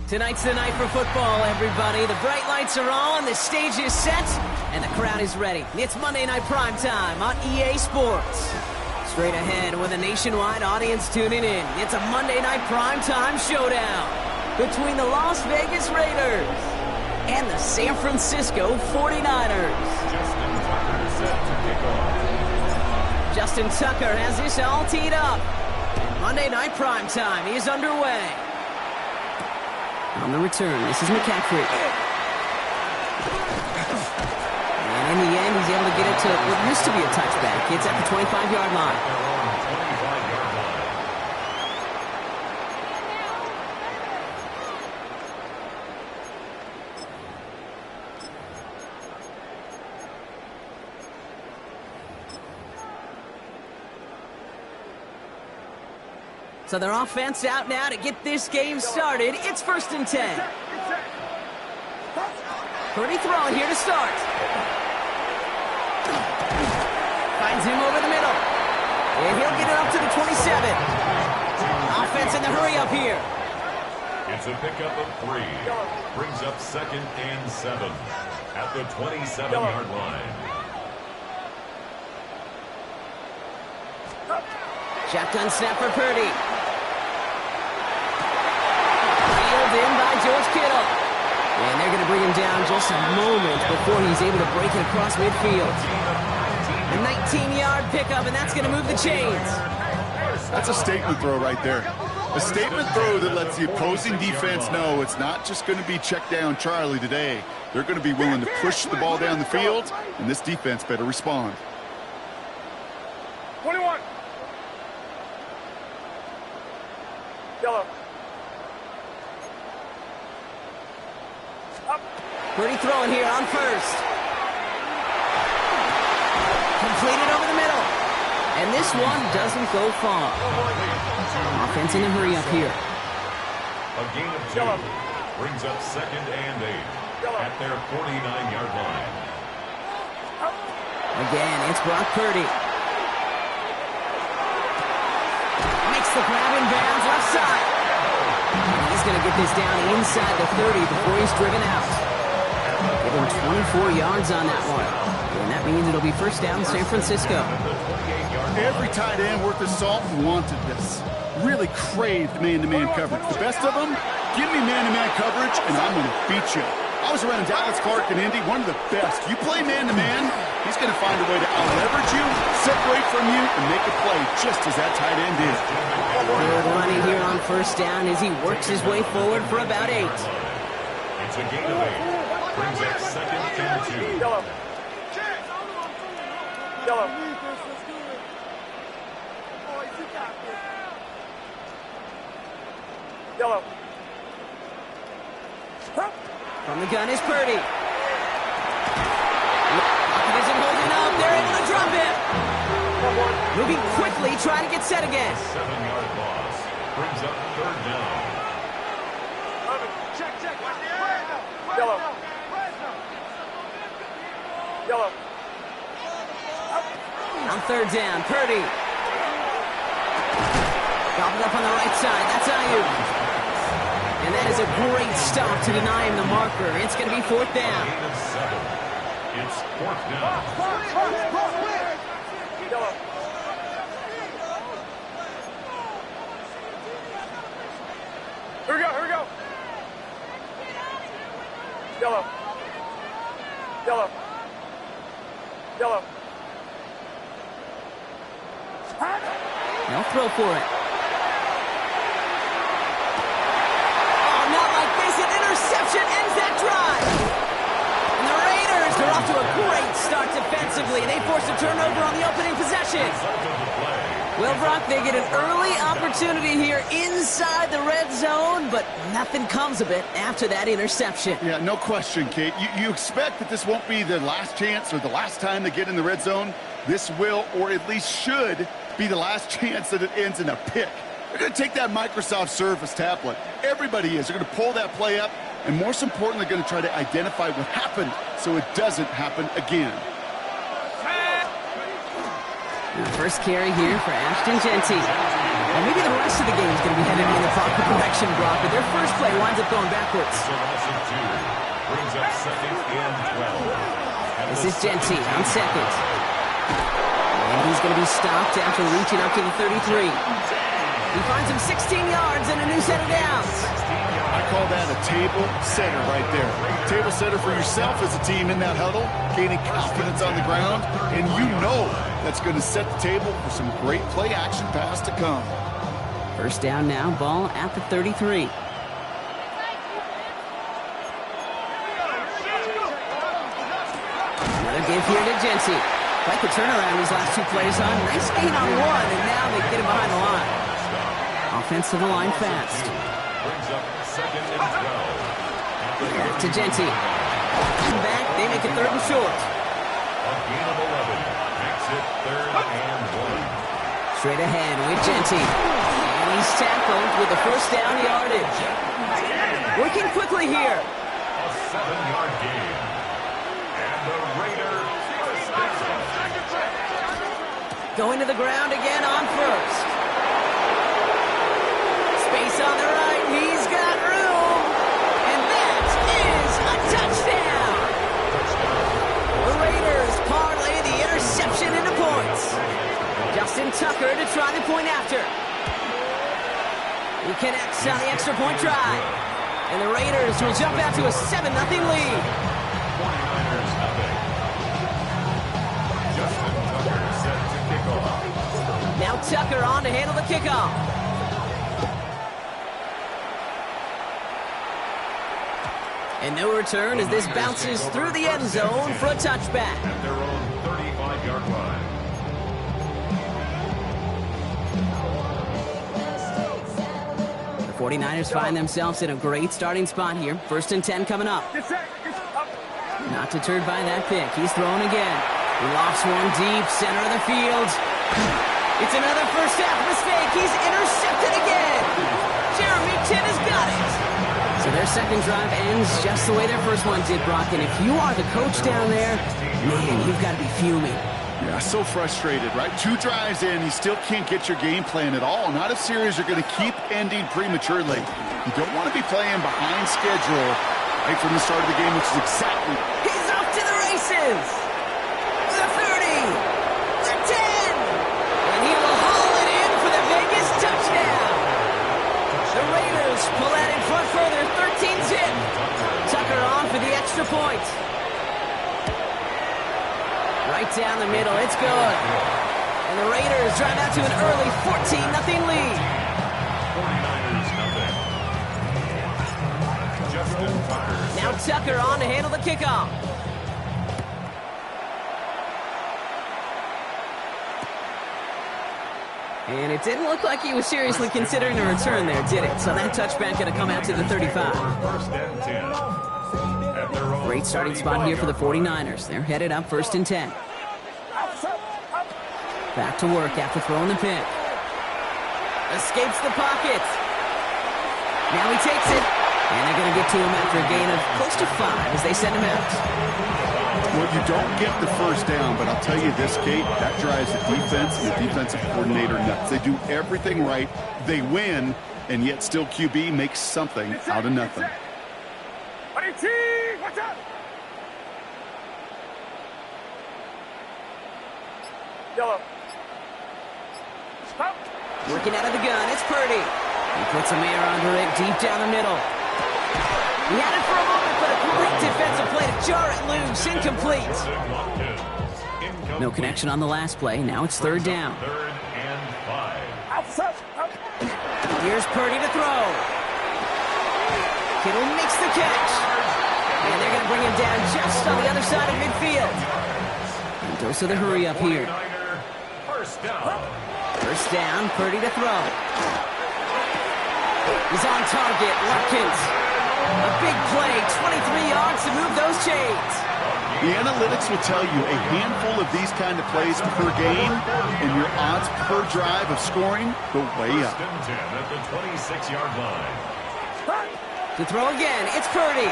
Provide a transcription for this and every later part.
Tonight's the night for football, everybody. The bright lights are on, the stage is set, and the crowd is ready. It's Monday Night Primetime on EA Sports. Straight ahead with a nationwide audience tuning in. It's a Monday Night Primetime showdown between the Las Vegas Raiders and the San Francisco 49ers. Justin Tucker has this all teed up. Monday Night Primetime is underway. On the return, this is McCaffrey. And in the end, he's able to get it to what used to be a touchback. It's at the 25-yard line. So their offense out now to get this game started. It's 1st and 10. Purdy throwing here to start. Finds him over the middle. And he'll get it up to the 27. Offense in the hurry up here. It's a pickup of 3. Brings up 2nd and 7 at the 27-yard line. Shotgun snap for Purdy. In by George Kittle. And they're going to bring him down just a moment before he's able to break it across midfield. A 19-yard pickup, and that's going to move the chains. That's a statement throw right there. A statement throw that lets the opposing defense know it's not just going to be check down Charlie today. They're going to be willing to push the ball down the field, and this defense better respond. 21. Yellow. Purdy throwing here on first. Completed over the middle. And this one doesn't go far. Offense in a hurry up here. A gain of 2. Brings up 2nd and 8 at their 49-yard line. Again, it's Brock Purdy. Makes the grab in bounds left side. And he's going to get this down inside the 30 before he's driven out. Give him 24 yards on that one. And that means it'll be 1st down San Francisco. Every tight end worth his salt wanted this. Really craved man-to-man coverage. The best of them, give me man-to-man coverage, and I'm going to beat you. I was around Dallas, Clark, and Indy, one of the best. You play man-to-man, he's going to find a way to out-leverage you, separate from you, and make a play just as that tight end did. Good running here on 1st down as he works his way forward for about 8. It's a gain of 8. Brings up 2nd and 2. Yellow. Yellow. Yellow. From the gun is Purdy. Lockett isn't holding up. They're able to drop him. Moving quickly, trying to get set again. 7-yard loss. Brings up 3rd down. Check. Yellow. Yellow. On 3rd down, Purdy. Gobbled up on the right side. That's Ayuk. And that is a great stop to deny him the marker. It's going to be 4th down. Gain of 7. It's 4th down. Yellow. Here we go. Yellow. Yellow. Yellow. No throw for it. Oh, not like this. An interception ends that drive. And the Raiders are off to a great start defensively. They force a turnover on the opening possession. Well, Brock, they get an early opportunity here inside the red zone, but nothing comes of it after that interception. Yeah, no question, Kate. You expect that this won't be their last chance or the last time they get in the red zone. This will, or at least should, be the last chance that it ends in a pick. They're going to take that Microsoft Surface tablet. Everybody is. They're going to pull that play up, and most importantly, going to try to identify what happened so it doesn't happen again. The first carry here for Ashton Genty. And maybe the rest of the game is going to be headed in the proper direction, Brock, but their first play winds up going backwards. So loss of 2. Brings up second and 12. This is Genty on second. And he's going to be stopped after reaching up to the 33. He finds him 16 yards and a new set of downs. I call that a table setter right there. Table setter for yourself as a team in that huddle, gaining confidence on the ground, and you know that's going to set the table for some great play action pass to come. First down now, ball at the 33. Another give here to Genty. Like the turnaround these last two plays, huh? Nice gain on one, and now they get him behind the line. Offensive line fast. Brings up second and 12. Back to Genty. Back, they make it third and short. A gain of 11. Makes it third and 1. Straight ahead with Genty. And he's tackled with the first down yardage. Working quickly here. A 7-yard gain. And the Raiders first down. Going to the ground again on first. Space on the right. He's got room. And that is a touchdown. The Raiders parlay the interception into points. Justin Tucker to try the point after. He connects on the extra point try. And the Raiders will jump out to a 7-0 lead. 49ers nothing. Justin Tucker set to kick off. Now Tucker on to handle the kickoff. And no return as this bounces through the end zone for a touchback. At their own 35-yard line. The 49ers find themselves in a great starting spot here. First and 10 coming up. Not deterred by that pick. He's throwing again. He lofts one deep, center of the field. It's another first half mistake. He's intercepted again. Jeremy Tinn has got it. So their second drive ends just the way their first one did, Brock. And if you are the coach down there, man, you've got to be fuming. Yeah, so frustrated, right? 2 drives in, you still can't get your game plan at all. Not a series you're going to keep ending prematurely. You don't want to be playing behind schedule right from the start of the game, which is exactly... He's off to the races! The 30! The 10! And he will haul it in for the Vegas touchdown! The Raiders pull that in front further, 13-zip. Tucker on for the extra point. Right down the middle, it's good. And the Raiders drive out to an early 14-0 lead. 49ers nothing. Justin Tucker. Now Tucker on to handle the kickoff. And it didn't look like he was seriously considering a return there, did it? So that touchback going to come out to the 35. First and 10. At their own Great starting spot here for the 49ers. They're headed up first and 10. Back to work after throwing the pick. Escapes the pocket. Now he takes it. And they're going to get to him after a gain of close to 5 as they send him out. Well, you don't get the first down, but I'll tell you this, Kate, that drives the defense and the defensive coordinator nuts. They do everything right. They win, and yet still QB makes something out of nothing. Watch out! Yellow. Stop. Working out of the gun, it's Purdy. He puts a man under it deep down the middle. He had it for a moment, but a great defensive play to jar it loose, incomplete. No connection on the last play. Now it's third down. Third and 5. Outside. Here's Purdy to throw. Kittle makes the catch. And they're going to bring him down just on the other side of midfield. And dose of the hurry up here. 49er first down. First down, Purdy to throw. He's on target, Watkins. A big play, 23 yards to move those chains. The analytics will tell you a handful of these kind of plays per game, and your odds per drive of scoring go way up. First and 10 at the 26-yard line. To throw again, it's Purdy.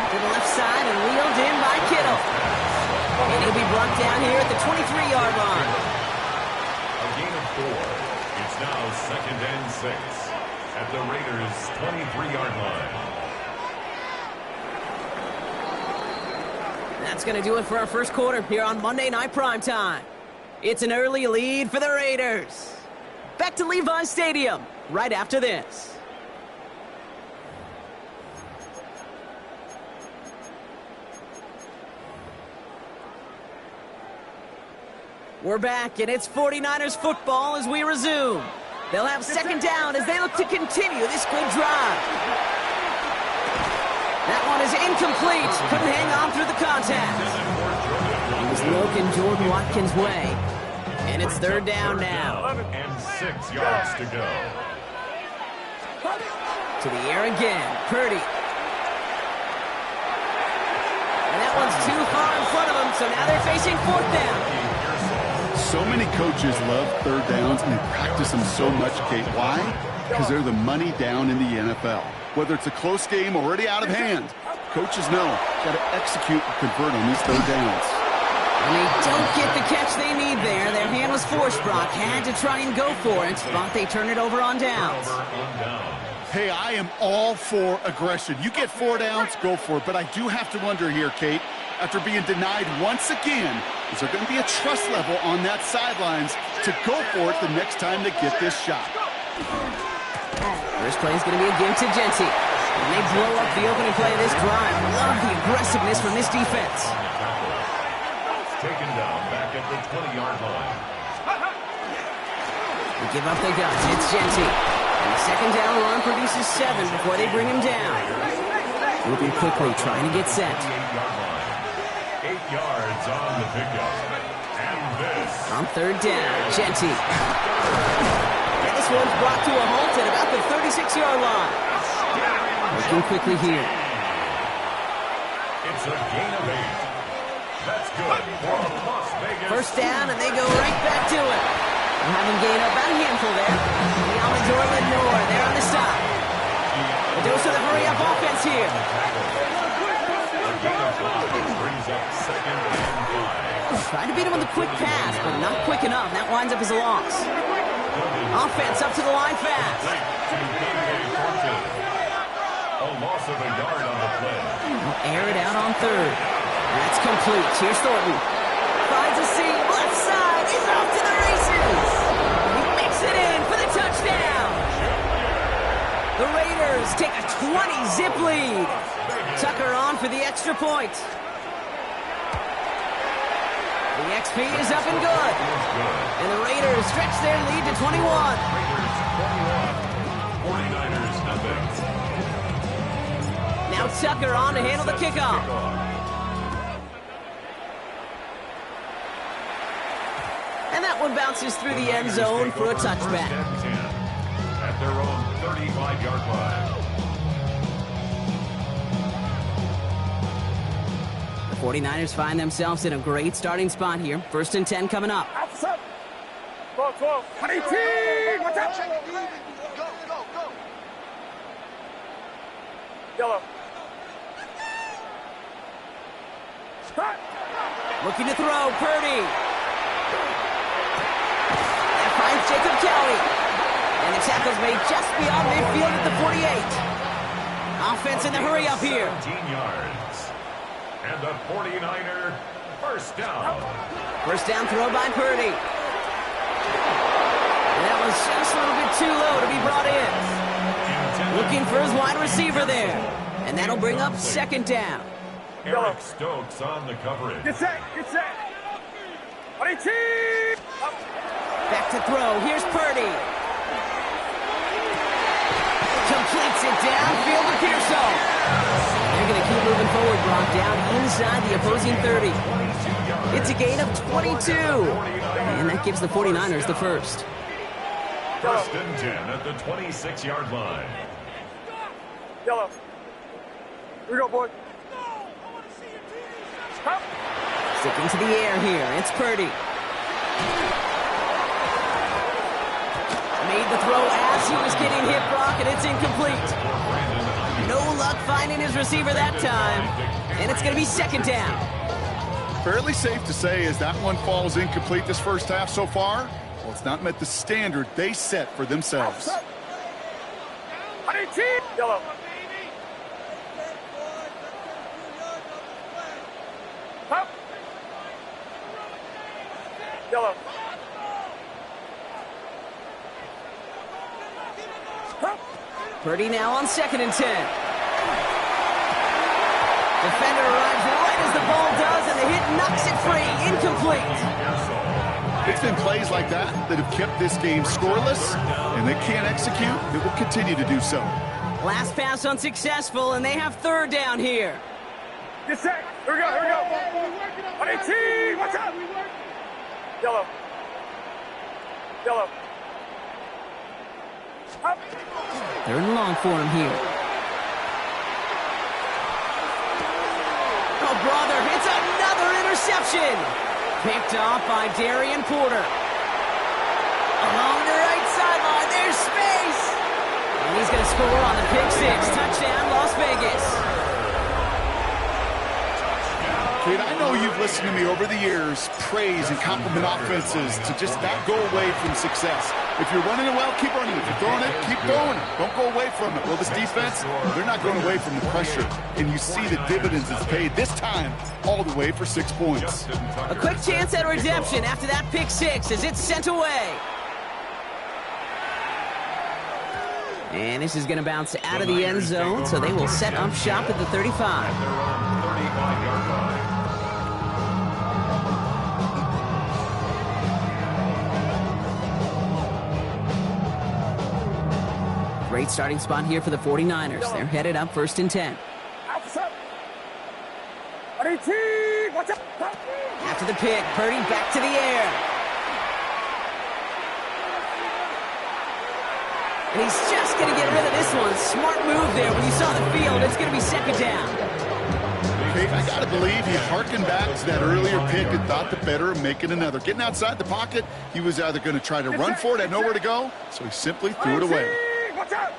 To the left side and wheeled in by Kittle. And he will be brought down here at the 23-yard line. A gain of 4. It's now 2nd and 6 at the Raiders' 23-yard line. That's going to do it for our first quarter here on Monday Night Primetime. It's an early lead for the Raiders. Back to Levi's Stadium right after this. We're back, and it's 49ers football as we resume. They'll have 2nd down as they look to continue this good drive. That one is incomplete. Couldn't hang on through the contact. He was looking Jordan Watkins' way. And it's 3rd down now. And 6 yards to go. To the air again. Purdy. And that one's too far in front of him, so now they're facing 4th down. So many coaches love 3rd downs, and they practice them so much, Kate. Why? Because they're the money down in the NFL. Whether it's a close game already out of hand, coaches know got to execute and convert on these 3rd downs. And they don't get the catch they need there. Their hand was forced, Brock. Had to try and go for it, but they turn it over on downs. Hey, I am all for aggression. You get 4 downs, go for it. But I do have to wonder here, Kate, after being denied once again, is there going to be a trust level on that sidelines to go for it the next time they get this shot? First play is going to be a give to Genty. And they blow up the opening play of this drive. Love the aggressiveness from this defense. Taken down back at the 20-yard line. They give up the guts. It's Genty. And the 2nd down run produces 7 before they bring him down. Moving quickly, trying to get set. 8 yards on the pickup. And this. On 3rd down, Genty. And this one's brought to a halt at about the 36-yard line. Looking quickly here. It's a gain of 8. That's good for Las Vegas. 1st down, and they go right back to it. They'll have him gain up about a handful there. The Amador Lenore, they're on the stop. A dose of the hurry-up offense here. A gain of 5 brings up 2nd and 5. Trying to beat him with a quick pass, but not quick enough. That winds up as a loss. Offense up to the line fast. A loss of a yard on the play. Air it out on 3rd. That's complete. Here's Thornton. Finds a seam. Left side. He's off to the races. He makes it in for the touchdown. The Raiders take a 20-zip lead. Tucker on for the extra point. The XP is up and good. And the Raiders stretch their lead to 21. Raiders 21. 49ers nothing. Now Tucker on to handle the kickoff. And that one bounces through the end zone for a touchback. At their own 35-yard line. The 49ers find themselves in a great starting spot here. 1st and 10 coming up. 12, 12. 18! Watch out! Go. Yellow. Looking to throw, Purdy. That finds Jacob Kelly. And the tackle's made just beyond midfield at the 48. Offense in the hurry up here. 17 yards. And the 49er first down. First down throw by Purdy. And that was just a little bit too low to be brought in. Looking for his wide receiver there. And that'll bring up 2nd down. Eric Stokes on the coverage. Get set! 18! Back to throw. Here's Purdy. Completes it downfield to Pearsall. They're going to keep moving forward, Brock, down inside the opposing 30. It's a gain of 22. And that gives the 49ers the first. 1st and 10 at the 26-yard line. Yellow. Here we go, boy. Sticking to the air here. It's Purdy. Made the throw as he was getting hit, Brock, and it's incomplete. No luck finding his receiver that time. And it's going to be 2nd down. fairly safe to say as that one falls incomplete this first half so far, well, it's not met the standard they set for themselves. Yellow. Up. Yellow. Up. Purdy now on 2nd and 10. Defender arrives right as the ball does, and the hit knocks it free. Incomplete. It's been plays like that that have kept this game scoreless, and they can't execute. It will continue to do so. Last pass unsuccessful, and they have 3rd down here. Get set. Here we go. Here we go. 118. Watch out. Yellow. Yellow. Up. 3rd and long for him here. Oh, brother, it's another interception. Picked off by Darian Porter. Along the right sideline, there's space. And he's going to score on the pick 6. Touchdown, Las Vegas. Kate, I know you've listened to me over the years praise and compliment offenses to just not go away from success. If you're running it well, keep running it. If you're throwing it, keep going. Don't go away from it. Well, this defense, they're not going away from the pressure. And you see the dividends it's paid this time all the way for 6 points. A quick chance at redemption after that pick 6 as it's sent away. And this is going to bounce out of the end zone, so they will set up shop at the 35. Great starting spot here for the 49ers. They're headed up 1st and 10. After the pick, Purdy back to the air. And he's just going to get rid of this one. Smart move there. When you saw the field, it's going to be 2nd down. Okay, I got to believe he harkened back to that earlier pick and thought the better of making another. Getting outside the pocket, he was either going to try to run for it, had nowhere to go, so he simply threw it away. Watch out.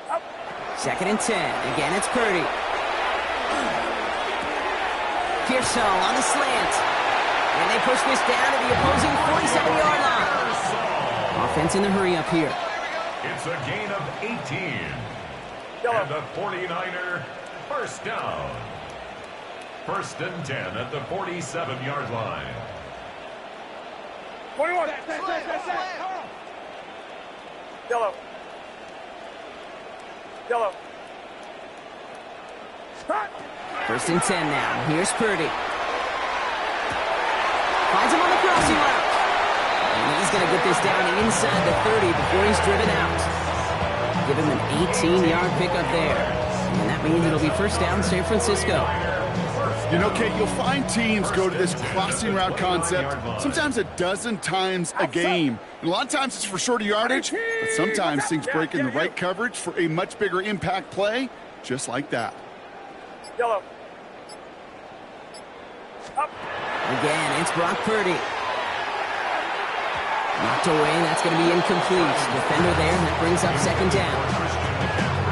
Up. 2nd and 10. Again, it's Purdy. Pearsall on the slant. And they push this down to the opposing 47-yard line. Offense in the hurry-up here. It's a gain of 18. Yellow. And the 49er first down. 1st and 10 at the 47-yard line. 21. Yellow. Yellow. Hot. 1st and 10 now. Here's Purdy. Finds him on the crossing route. And he's going to get this down inside the 30 before he's driven out. Give him an 18-yard pickup there. And that means it'll be 1st down San Francisco. You know, Kate, you'll find teams go to this crossing route concept sometimes a dozen times a game. And a lot of times it's for shorter yardage, but sometimes things break in the right coverage for a much bigger impact play, just like that. Yellow. Up. Again, it's Brock Purdy. Knocked away, that's going to be incomplete. Defender there, that brings up 2nd down.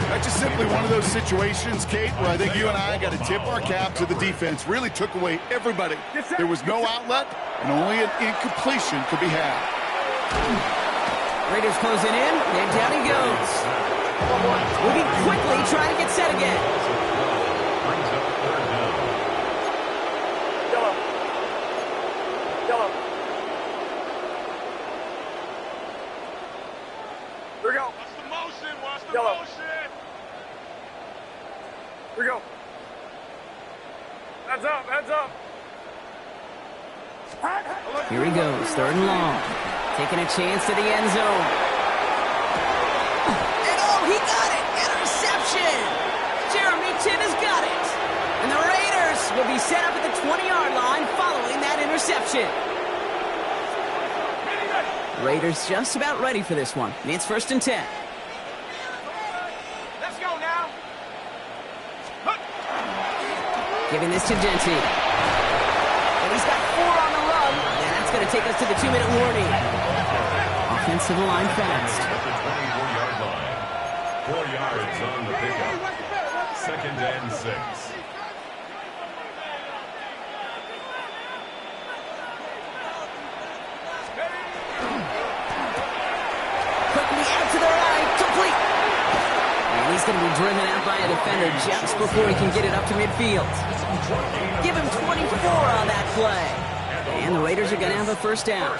That's just simply one of those situations, Kate, where I think you and I got to tip our cap to the defense. Really took away everybody. There was no outlet, and only an incompletion could be had. Raiders closing in, and down he goes. Moving quickly, trying to get set again. Yellow. Yellow. Here we go. Watch the motion. Watch the Yellow. motion. Here we go. Heads up. Heads up. Here he goes, 3rd and long. Taking a chance to the end zone. And oh, he got it! Interception! Jeremy Chin has got it. And the Raiders will be set up at the 20-yard line following that interception. Raiders just about ready for this one. It's 1st and 10. Let's go now. Giving this to Dente. And he's got 4 on the going to take us to the 2-minute warning. Offensive line fast. At the 24-yard line. 4 yards on the pickup. 2nd and 6. Quickly out to the right. Complete. And he's going to be driven out by a defender just before he can get it up to midfield. Give him 24 on that play. And the Raiders are going to have a first down.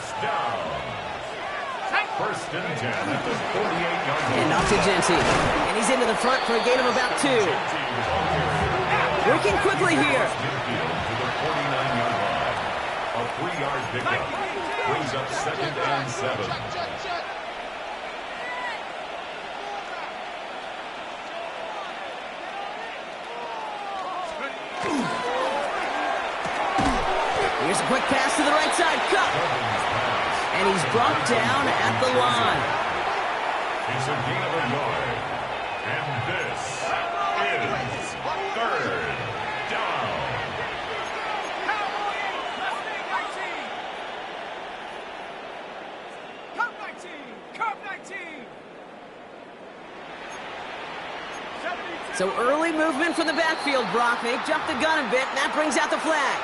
First and 10 at the 48-yard line. And off to Genty. And he's into the front for a gain of about 2. Working quickly here. Midfield to the 49-yard line. A 3-yard pickup. Brings up 2nd and 7. Here's a quick pass to the right side. Cut. And he's brought down at the line. It's a gain of a yard. And this is 3rd down. Cup 19! Cup 19! So early movement from the backfield, Brock. They jumped the gun a bit, and that brings out the flag.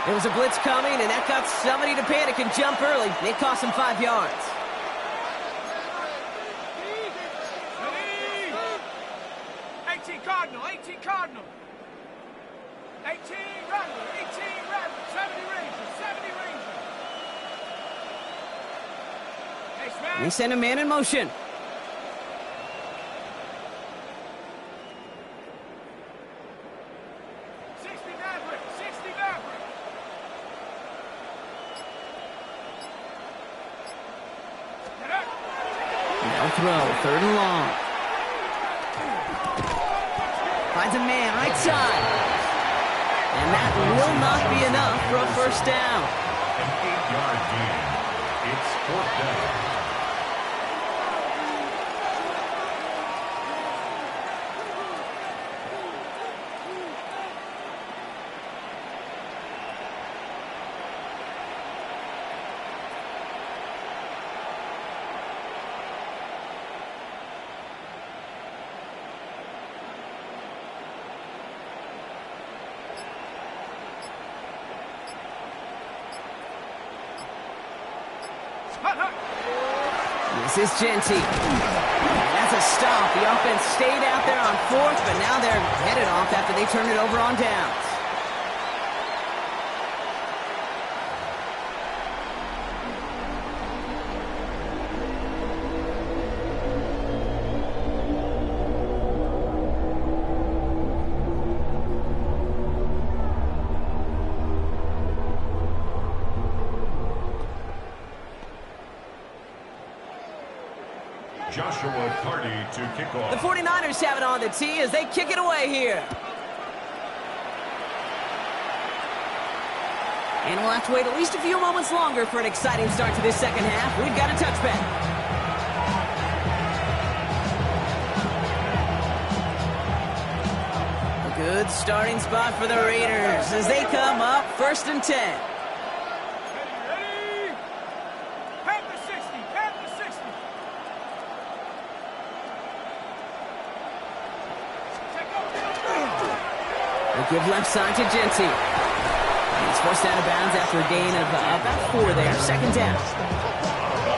There was a blitz coming, and that got somebody to panic and jump early. It cost him 5 yards. 18 Cardinal, 18 Cardinal. 18 Randall, 18 Randall, 70 Rangers, 70 Rangers. Nice man. And they send a man in motion. Throw, 3rd and long. Finds a man, right side. And that will not be enough for a first down. An 8-yard gain. It's 4th down. This is Genty. That's a stop. The offense stayed out there on 4th, but now they're headed off after they turned it over on downs. Joshua Carty to kick off. The 49ers have it on the tee as they kick it away here. And we'll have to wait at least a few moments longer for an exciting start to this second half. We've got a touchback. A good starting spot for the Raiders as they come up 1st and 10. Give left side to Genty. He's forced out of bounds after a gain of about 4 there. 2nd down.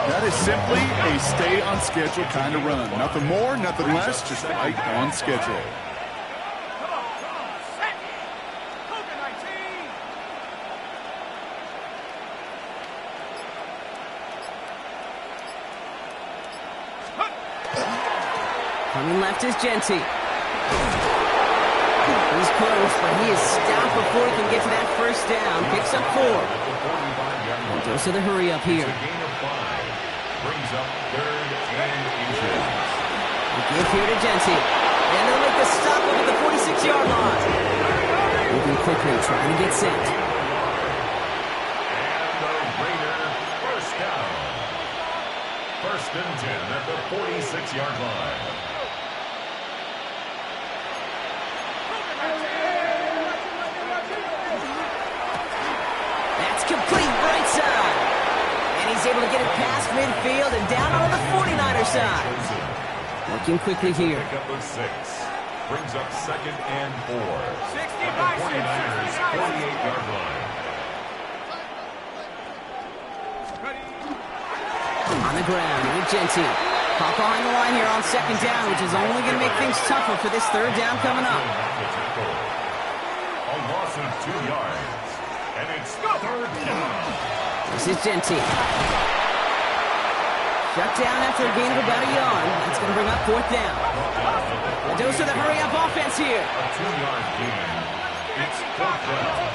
That is simply a stay on schedule kind of run. Nothing more, nothing less, just right on schedule. Coming left is Genty. He's close, but he is stopped before he can get to that first down. Picks up 4. And goes to the hurry up here. Brings up 3rd and inches. The give here to Genty. And they'll make the stop over the 46-yard line. Moving quickly, trying to get set. And the Raider first down. 1st and 10 at the 46-yard line. That's complete right side. He's able to get it past midfield and down on the 49er side. Working quickly here. Pick up a 6. Brings up 2nd and 4. 60 At by the 6, 49ers 60 by 6. 48-yard line. Ready. On the ground with Genty. Caught behind the line here on 2nd down, which is only going to make things tougher for this 3rd down coming up. A loss of 2 yards. And it's 3rd down. This is Genty. Shut down after a gain of about a yard. That's going to bring up 4th down. A dose of the hurry-up offense here. A 2-yard gain. It's 4th down.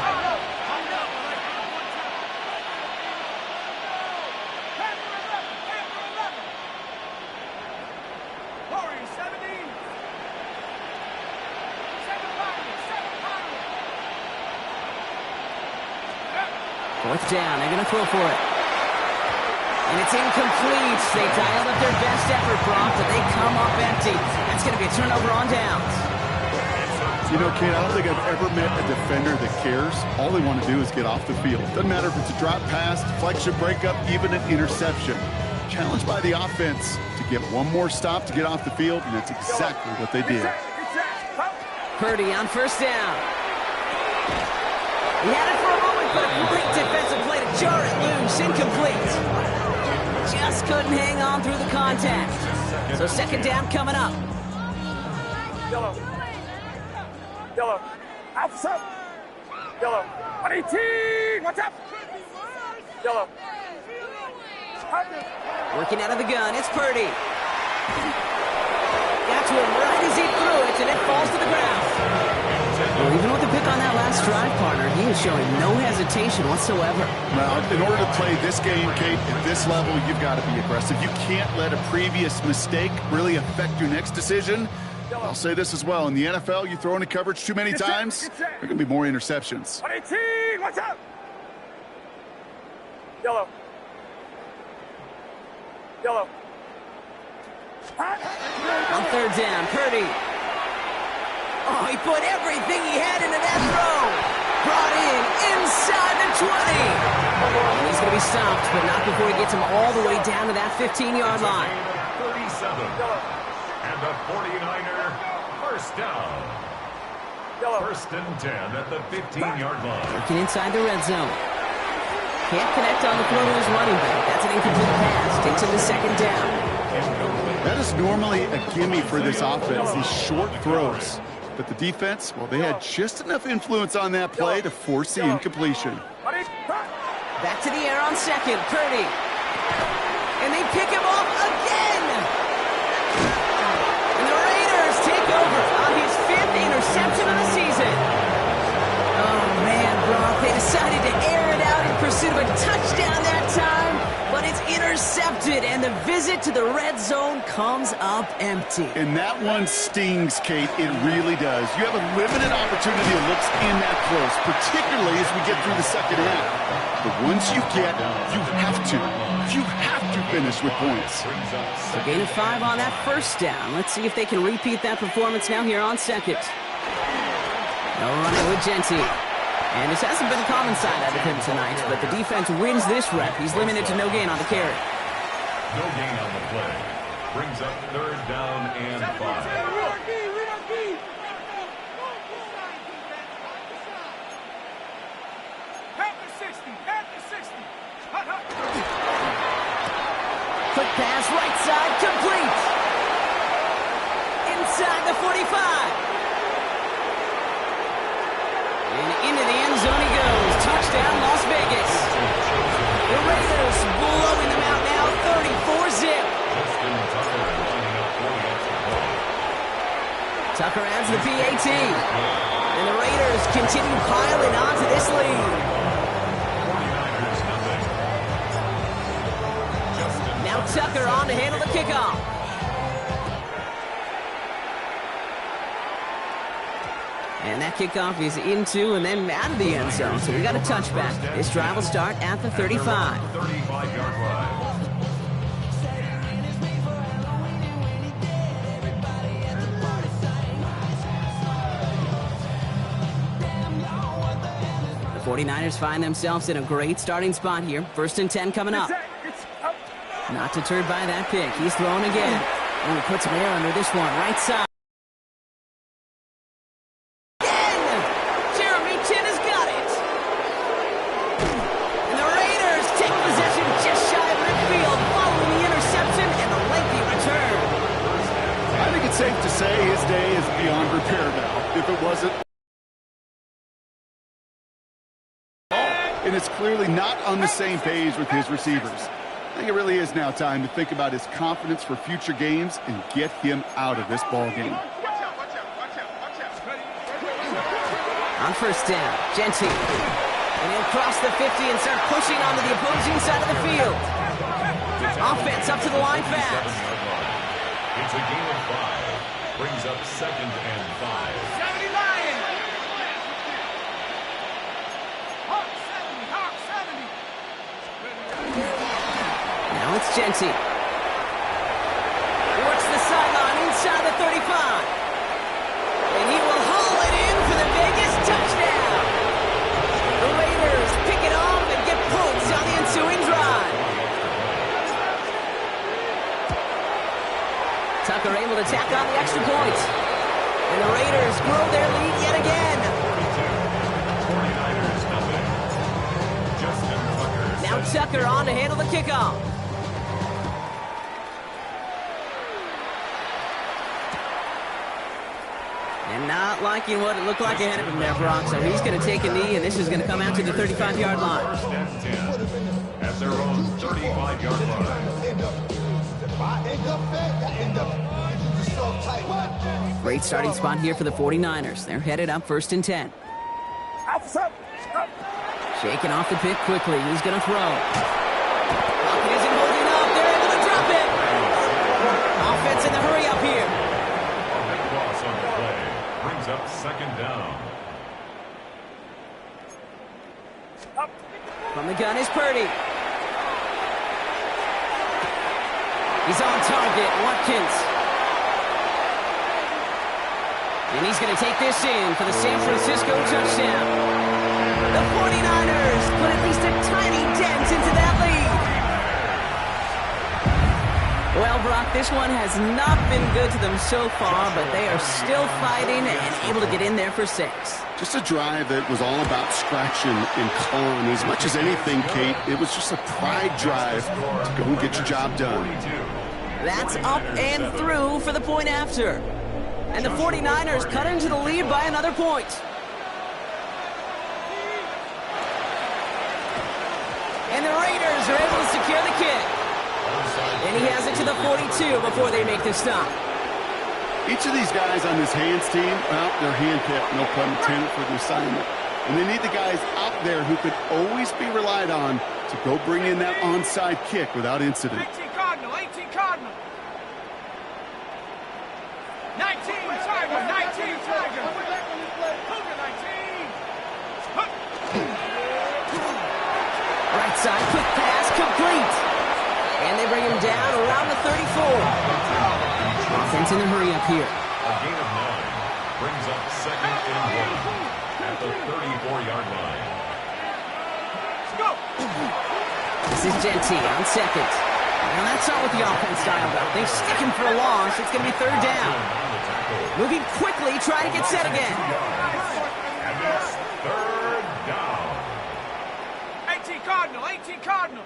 Fourth down, they're going to throw for it. And it's incomplete. They dialed up their best effort, Brock, but they come up empty. That's going to be a turnover on downs. You know, Kate, I don't think I've ever met a defender that cares. All they want to do is get off the field. Doesn't matter if it's a drop pass, deflection, breakup, even an interception. Challenged by the offense to get one more stop to get off the field, and that's exactly what they did. Purdy on 1st down. He had it for a moment, but a great defensive play to jar it loose. Incomplete. Just couldn't hang on through the contact. So 2nd down coming up. Yellow. Yellow. Outside. Yellow. On 18. Watch out. Yellow. Working out of the gun. It's Purdy. Got to him right as he threw it, and it falls to the ground. Well, even with the pick on that last drive, partner, he is showing no hesitation whatsoever. Well, in order to play this game, Kate, at this level, you've got to be aggressive. You can't let a previous mistake really affect your next decision. I'll say this as well. In the NFL, you throw into coverage too many times, there are going to be more interceptions. 18. Watch out. Yellow. Yellow. On 3rd down, Purdy. Oh, he put everything he had into that throw. Brought in inside the 20. And he's going to be stopped, but not before he gets him all the way down to that 15-yard line. 37. And the 49er 1st down. 1st and 10 at the 15-yard line. Working inside the red zone. Can't connect on the throw to his running back. That's an incomplete pass. Takes him to 2nd down. That is normally a gimme for this offense, these short throws. But the defense, well, they had just enough influence on that play to force the incompletion. Back to the air on 2nd, Purdy. And they pick him off again. And the Raiders take over on his 5th interception of the season. Oh, man, Brock, they decided to air it out in pursuit of a touchdown that time. But it's intercepted, and the visit to the red zone comes up empty. And that one stings, Kate. It really does. You have a limited opportunity to look in that close, particularly as we get through the 2nd half. But once you get, you have to finish with points. So gain of 5 on that 1st down. Let's see if they can repeat that performance now here on 2nd. No running with Genty. And this hasn't been a common side out of him tonight, but the defense wins this rep. He's limited to no gain on the carry. No gain on the play. Brings up 3rd down and 5. Quick pass, right side, complete. Inside the 45. And into the end zone he goes. Touchdown, Las Vegas. The Raiders blowing them out now, 34-zip. Tucker adds the PAT. And the Raiders continue piling onto this lead. Now Tucker on to handle the kickoff. And that kickoff is into and then out of the end zone. So we got a touchback. This drive will start at the 35. 35-yard line. The 49ers find themselves in a great starting spot here. 1st and 10 coming up. Not deterred by that pick. He's throwing again. Oh, puts some air under this one. Right side. Again! Jeremy Chin has got it. And the Raiders take possession just shy of midfield following the interception and the lengthy return. I think it's safe to say his day is beyond repair now. If it wasn't... And it's clearly not on the same page with his receivers. I think it really is now time to think about his confidence for future games and get him out of this ball game. On first down, Genty. And he'll cross the 50 and start pushing onto the opposing side of the field. Offense up to the line fast. It's a game of 5. Brings up 2nd and 5. 70 Lions! Hawk 70, Hawk 70. Now it's Genty. Works the sideline inside the 35. And he will haul it in for the Vegas touchdown. The Raiders pick it off and get points on the ensuing drive. Tucker able to tack on the extra point. And the Raiders grow their lead yet again. 49ers nothing. Justin Tucker. Now Tucker on to handle the kickoff. And not liking what it looked like ahead of him there, Brock. So he's going to take a knee, and this is going to come out to the 35-yard line. 1st and 10 at their own 35-yard line. Great starting spot here for the 49ers. They're headed up 1st and 10. Shaking off the pick quickly. He's going to throw. Pocket isn't holding up. They're able to drop it. Offense in the hurry up here. A big loss on the play. Brings up 2nd down. From the gun is Purdy. He's on target. Watkins. And he's going to take this in for the San Francisco touchdown. The 49ers put at least a tiny dent into that lead. Well, Brock, this one has not been good to them so far, but they are still fighting and able to get in there for 6. Just a drive that was all about scratching and clawing. As much as anything, Kate, it was just a pride drive to go and get your job done. That's up and through for the point after. And the 49ers cut into the lead by another point. And the Raiders are able to secure the kick. And he has it to the 42 before they make the stop. Each of these guys on this hands team, well, they're handpicked, no pun intended, for the assignment. And they need the guys out there who could always be relied on to go bring in that onside kick without incident. 18 Cardinal, 18 Cardinal. 19 Tiger, 19 Tiger. Cougar 19. Right side, quick pass, complete. And they bring him down around the 34. Offense in a hurry up here. A gain of 9 brings up 2nd and 1 at the 34-yard line. Let's go. This is Genty on 2nd. Now that's not what the offense dialed up. They stick him for a loss. It's going to be 3rd down. Moving quickly, trying to get set again. And it's 3rd down. 18 Cardinal, 18 Cardinal.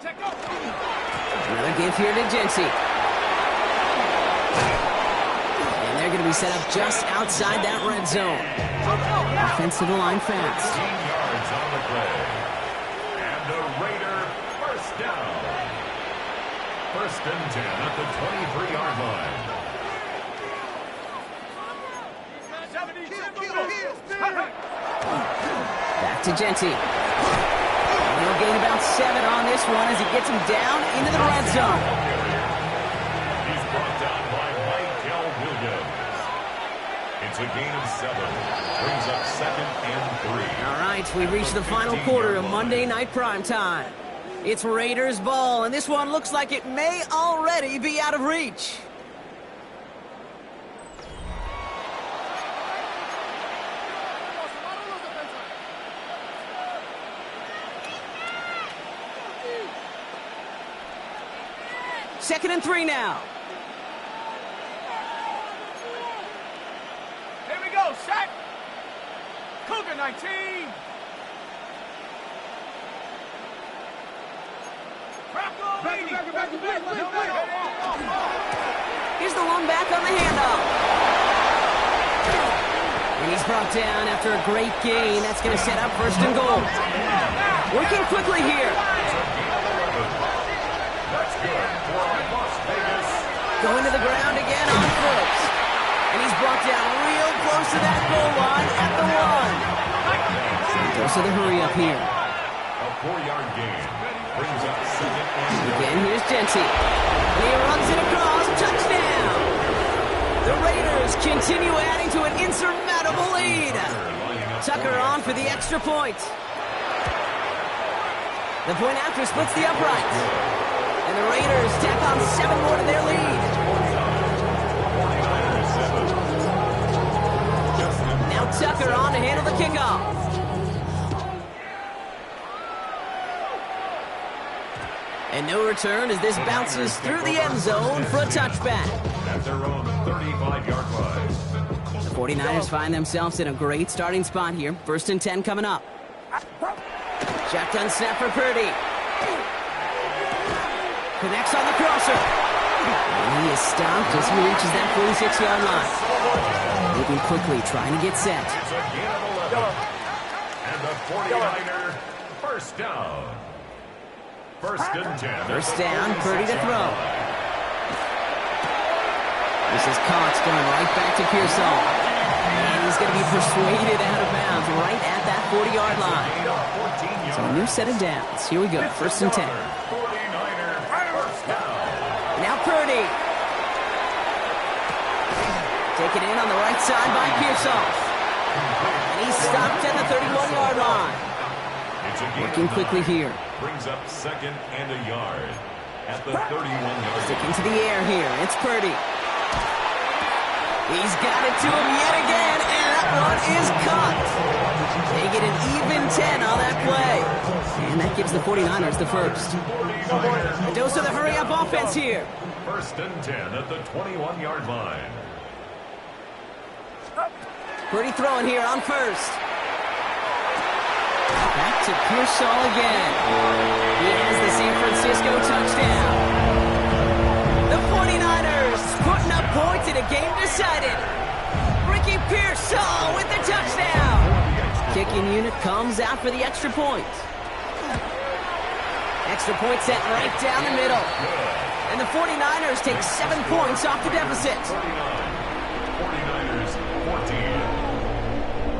Check go. Another give here to Genty. And they're going to be set up just outside that red zone. Offense to the line fast. 15 yards on the play. And a Raider 1st down. 1st and 10 at the 23-yard line. 70, Back to Genty. He'll gain about 7 on this one as he gets him down into the red zone. He's brought down by Michael Williams. It's a gain of 7. Brings up 2nd and 3. All right, we've reached the final quarter of Monday Night Primetime. It's Raiders ball, and this one looks like it may already be out of reach. 2nd and 3 now. Here we go, set. Cougar 19. Here's the one back on the handoff. And he's brought down after a great gain. That's going to set up 1st and goal. Working quickly here. That's good for Las Vegas. Going to the ground again on 1st. And he's brought down real close to that goal line at the 1. Goes to the hurry up here. A 4-yard gain brings up 2nd and Again, here's Genty. And he runs it across. Touchdown! The Raiders continue adding to an insurmountable lead. Tucker on for the extra point. The point after splits the uprights. And the Raiders tack on 7 more to their lead. Now Tucker on to handle the kickoff. And no return as this bounces through the end zone for a touchback. at their own 35-yard line. The 49ers find themselves in a great starting spot here. 1st and 10 coming up. Shotgun snap for Purdy. Connects on the crosser. And he is stopped as he reaches that 46-yard line. Moving quickly, trying to get set. It's a gain of 11. And the 49er first down. 1st and 10. First down, Purdy to throw. This is caught, going right back to Pearsall. And he's going to be persuaded out of bounds right at that 40-yard line. So a new set of downs. Here we go, 1st and 10. 49er first down. Now Purdy. Taken in on the right side by Pearsall. And he's stopped at the 31-yard line. It's a gain Working of quickly 9. here. Brings up 2nd and a yard at the 31-yard Sticking to the air here. It's Purdy. He's got it to him yet again, and that one is caught. They get an even 10 on that play. And that gives the 49ers the first. A dose of the hurry-up offense here. 1st and 10 at the 21-yard line. Purdy throwing here on 1st. Back to Pearsall again. He has the San Francisco touchdown. The 49ers putting up points in a game decided. Ricky Pearsall with the touchdown. Kicking unit comes out for the extra point. Extra point set right down the middle. And the 49ers take 7 points off the deficit. 49ers 14.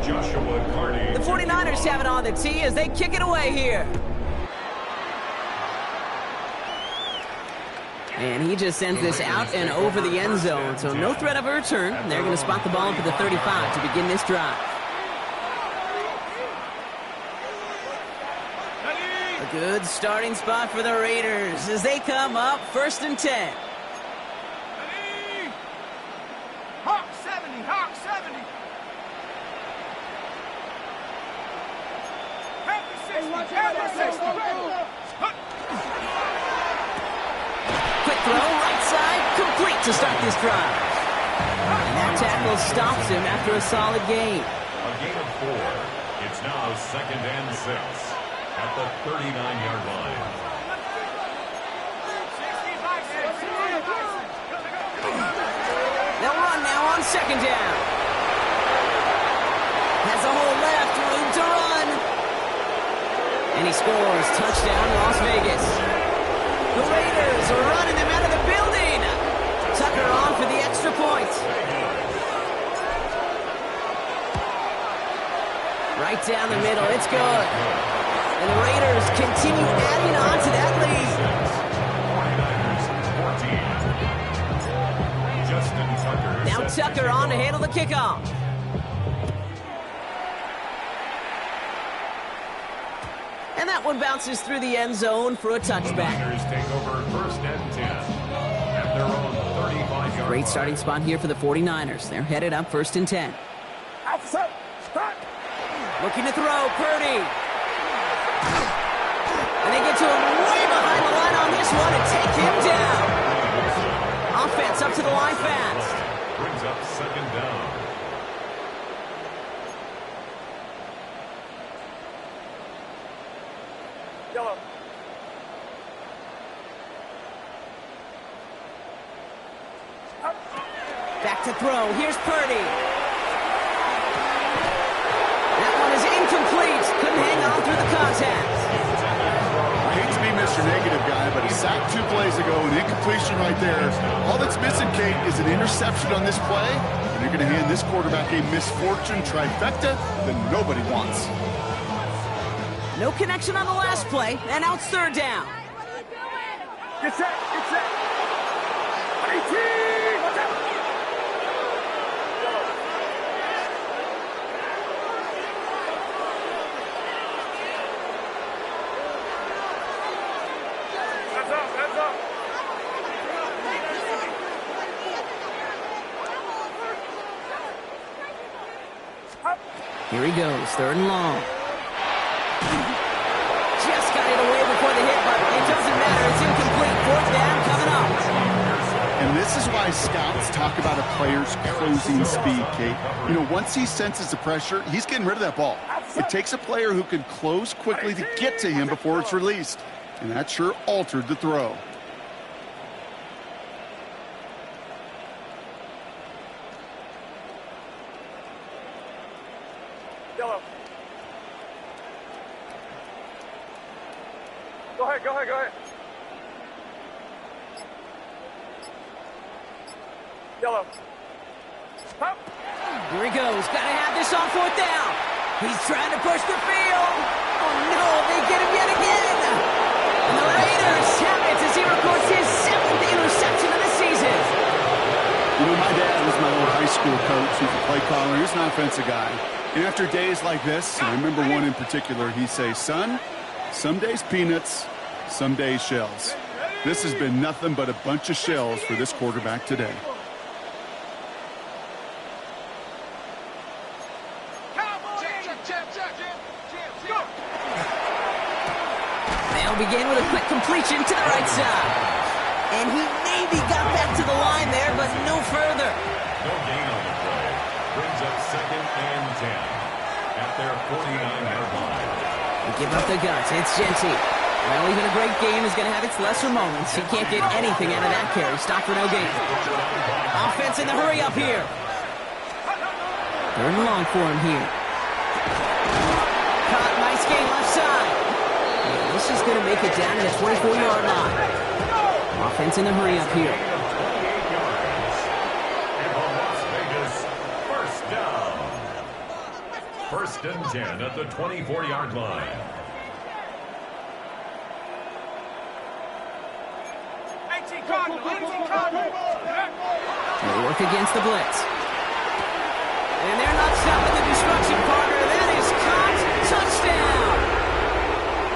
Joshua Carney. The 49ers have it on the tee as they kick it away here. And he just sends this out and over the end zone, so no threat of a return. They're going to spot the ball up at the 35 to begin this drive. A good starting spot for the Raiders as they come up 1st and 10. Hawk 70, Hawk 70. Quick throw, right side, complete to start this drive. And that tackle stops him after a solid gain. A gain of 4. It's now 2nd and 6 at the 39-yard line. They'll run now on 2nd down. Has a hole left, room to run. And he scores. Touchdown, Las Vegas. The Raiders are running them out of the building. Tucker on for the extra point. Right down the middle. It's good. And the Raiders continue adding on to that lead. 49ers 14. Justin Tucker. Now Tucker on to handle the kickoff. And that one bounces through the end zone for a touchback. Niners take over 1st and 10 at their own 35-yard Great line. starting spot here for the 49ers. They're headed up 1st and 10. Looking to throw, Purdy. And they get to him way behind the line on this one and take him down. offense up to the line fast. Brings up second down. Yellow. Back to throw. Here's Purdy. That one is incomplete. Couldn't hang on through the contact. I hate to be Mr. Negative guy, but he sacked 2 plays ago, an incompletion right there. All that's missing, Kate, is an interception on this play, and you're going to hand this quarterback a misfortune trifecta that nobody wants. No connection on the last play, and now it's third down. Get set. Get set. 18. Watch out. Yellow. Hands up. Hands up. Here he goes, third and long. Just got it away before the hit button. It doesn't matter, it's incomplete. Fourth down coming up. And this is why scouts talk about a player's closing speed, Kate. You know, once he senses the pressure, he's getting rid of that ball. It takes a player who can close quickly to get to him before it's released. And that sure altered the throw. Yellow. Go ahead, go ahead, go ahead. Yellow. Stop. Here he goes, gotta have this on fourth down. He's trying to push the field. Oh no, they get him yet again. And the Raiders have it as he records his 7th interception of the season. You know, my dad was my old high school coach. He's a play caller. He's an offensive guy. And after days like this, and I remember one in particular, he'd say, son, some days peanuts, some days shells. This has been nothing but a bunch of shells for this quarterback today. They'll begin with a quick completion to the right side. And he maybe got back to the line there, but no further. No gain on the play. Brings up second and 10 at their 49-yard line. They give up the guts. It's Genty. Well, even a great game is going to have its lesser moments. He can't get anything out of that carry. Stop for no gain. Offense in the hurry up here. Third and long for him here. Caught, nice game left side. And this is going to make it down to the 24-yard line. Offense in the hurry up here. 28 yards. And the Las Vegas first down. First and 10 at the 24-yard line. 18 Cardinals. 18 Cardinals. They work against the blitz. And they're not stopping the destruction, partner. That is caught. Touchdown.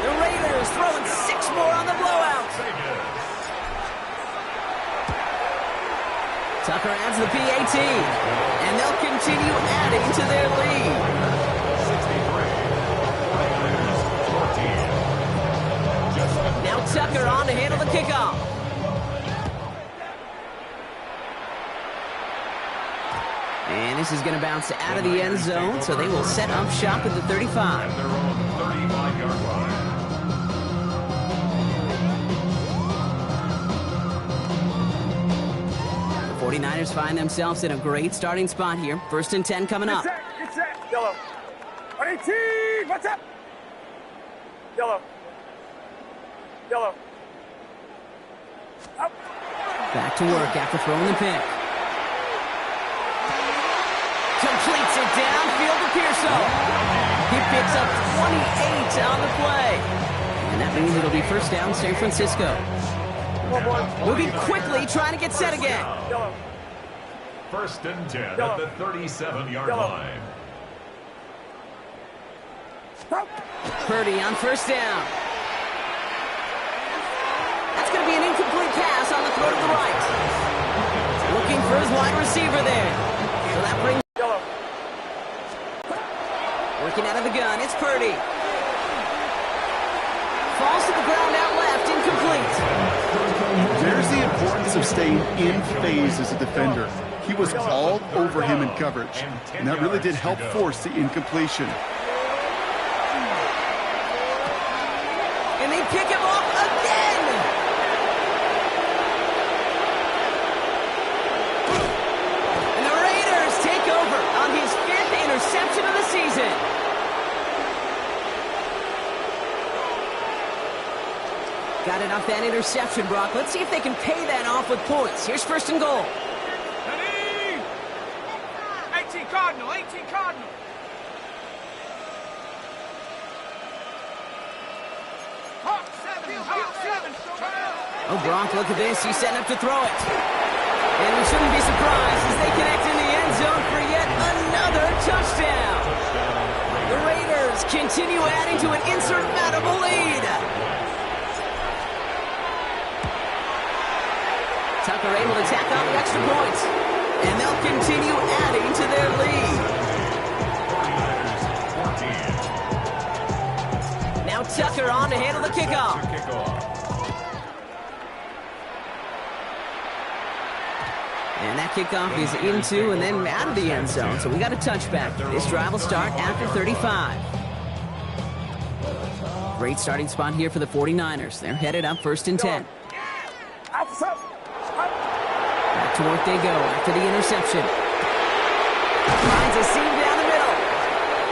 The Raiders throwing 6 more on the blowout. Tucker adds the PAT. And they'll continue adding to their lead. 63. Now Tucker on to handle the kickoff. And this is going to bounce out of the end zone, so they will set up shop at the 35. At their own 35-yard line. The 49ers find themselves in a great starting spot here. First and 10 coming up. Get set. Yellow. 18. What's up? Yellow. Yellow. Up. Back to work after throwing the pick. Completes it downfield to Pearso. He picks up 28 on the play. And that means it'll be first down San Francisco. Moving quickly, trying to get set again. Yellow. First and 10 at the 37-yard line. Stop. Purdy on first down. That's going to be an incomplete pass on the throw to the right. Looking for his wide receiver there. So that brings... Yellow. Working out of the gun, it's Purdy. Falls to the ground out left, incomplete. There's the importance of staying in phase as a defender. He was all over him in coverage, and that really did help force the incompletion. And they pick him off again! And the Raiders take over on his 5th interception of the season. Got it off that interception, Brock. Let's see if they can pay that off with points. Here's 1st and goal. 18 Cardinal, 18 Cardinal. Hawk 7. Oh, Brock, look at this. He's setting up to throw it. And we shouldn't be surprised as they connect in the end zone for yet another touchdown. The Raiders continue adding to an insurmountable lead. Tucker able to tack on the extra points. And they'll continue adding to their lead. Now Tucker on to handle the kickoff. And that kickoff is into and then out of the end zone. So we got a touchback. This drive will start after 35. Great starting spot here for the 49ers. They're headed up 1st and 10. Back to work they go after the interception. Finds a seam down the middle.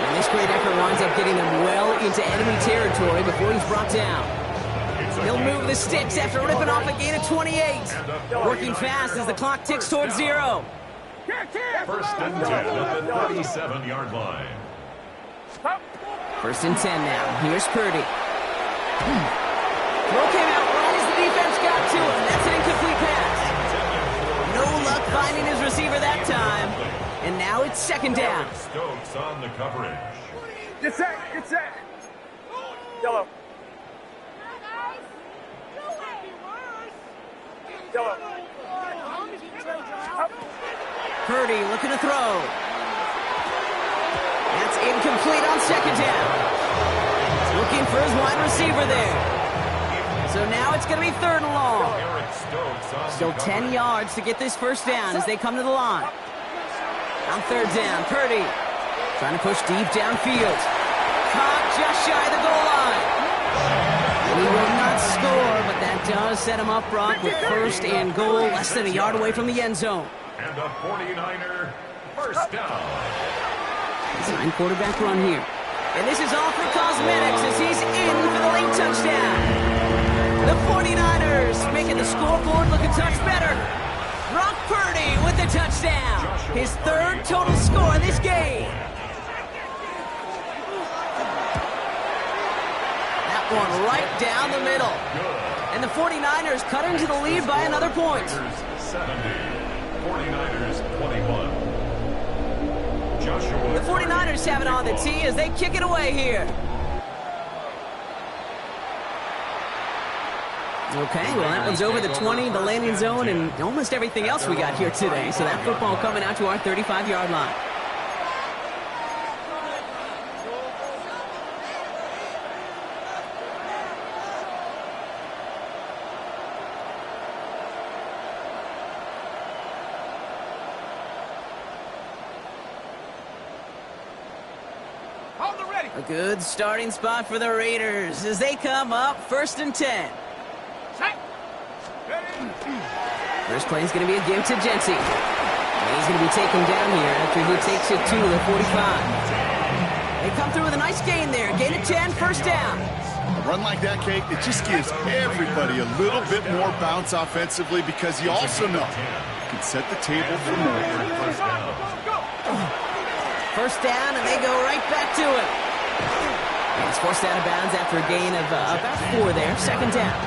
And this great effort winds up getting them well into enemy territory before he's brought down. He'll move the sticks after ripping off a gain of 28. Working fast as the clock ticks towards 0. 1st and 10 at the 37-yard line. 1st and 10 now. Here's Purdy. Throw came out right as the defense got to him. That's an incomplete pass. No luck finding his receiver that time. And now it's 2nd down. Stokes on the coverage. Get set. Yellow. Yellow. Purdy looking to throw. That's incomplete on 2nd down. Looking for his wide receiver there. So now it's going to be 3rd and long. Still 10 yards to get this 1st down as they come to the line. On 3rd down, Purdy trying to push deep downfield. Caught just shy of the goal line. And he will not score, but that does set him up, Brock, with 1st and goal, less than a yard away from the end zone. And a 49er 1st down. Design quarterback run here. And this is all for cosmetics as he's in for the late touchdown. The 49ers making the scoreboard look a touch better. Brock Purdy with the touchdown. His 3rd total score this game. That one right down the middle. And the 49ers cut into the lead by another point. 70, 49ers 21. Joshua. The 49ers have it on the tee as they kick it away here. Okay, well, that one's over the 20, the landing zone, and almost everything else we got here today. So that football coming out to our 35-yard line. A good starting spot for the Raiders as they come up 1st and 10. First play is going to be a give to Jency. He's going to be taken down here after he takes it to the 45. They come through with a nice gain there. Gain of 10, 1st down. A run like that, Kate, it just gives everybody a little bit more bounce offensively because you also know you can set the table for more. 1st down, and they go right back to it. And it's forced out of bounds after a gain of about 4 there. 2nd down.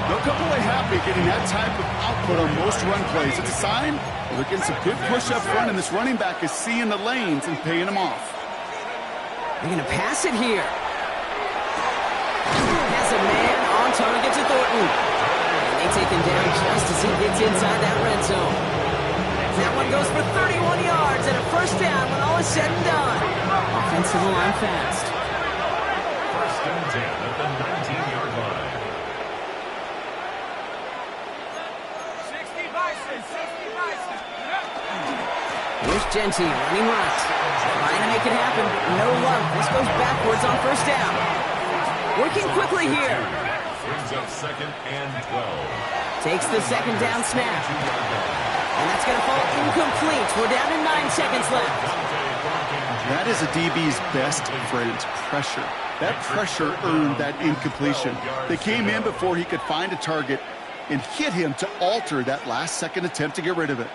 They'll come away happy getting that type of output on most run plays. It's a sign they're getting some good push up front, and this running back is seeing the lanes and paying them off. They're going to pass it here. Has a man on target to Thornton. And they take him down just as he gets inside that red zone. That one goes for 31 yards and a 1st down when all is said and done. Offensive line fast. 1st and 10 at the 19-yard line. Here's Genty running right. Trying to make it happen. No luck. This goes backwards on first down. Working quickly here. Brings up 2nd and 12. Takes the second down snap. And that's going to fall incomplete. We're down to 9 seconds left. That is a DB's best friend, pressure. That pressure earned that incompletion. They came in before he could find a target and hit him to alter that last-second attempt to get rid of it.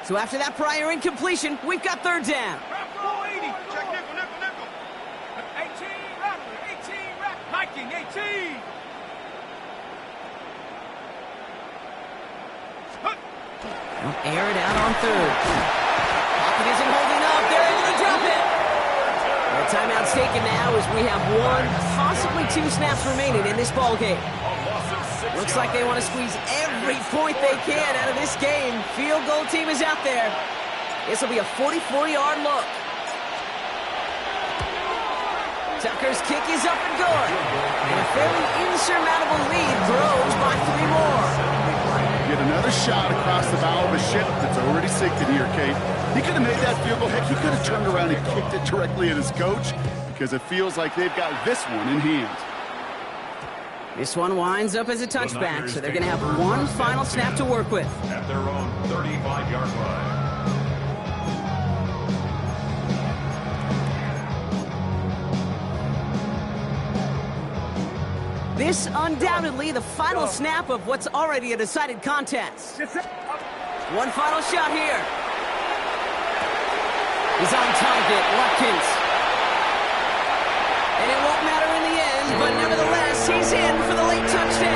So after that prior incompletion, we've got third down. 480. Check nickel, nickel, nickel. 18, rapper, 18, rap. Hiking, 18. They'll air it out on third. Pocket isn't holding up. They're able to drop it. The timeout's taken now as we have 1, possibly 2 snaps remaining in this ball game. Looks like they want to squeeze every point they can out of this game. Field goal team is out there. This will be a 44-yard look. Tucker's kick is up and good. And a fairly insurmountable lead grows by 3 more. Get another shot across the bow of a ship that's already sinking here, Kate. He could have made that field goal. Heck, he could have turned around and kicked it directly at his coach because it feels like they've got this one in hand. This one winds up as a touchback, so they're going to have 1 final snap to work with. At their own 35-yard line. This undoubtedly the final snap of what's already a decided contest. 1 final shot here. He's on target, Watkins. And it won't matter in the end, but nevertheless, he's in for the late touchdown.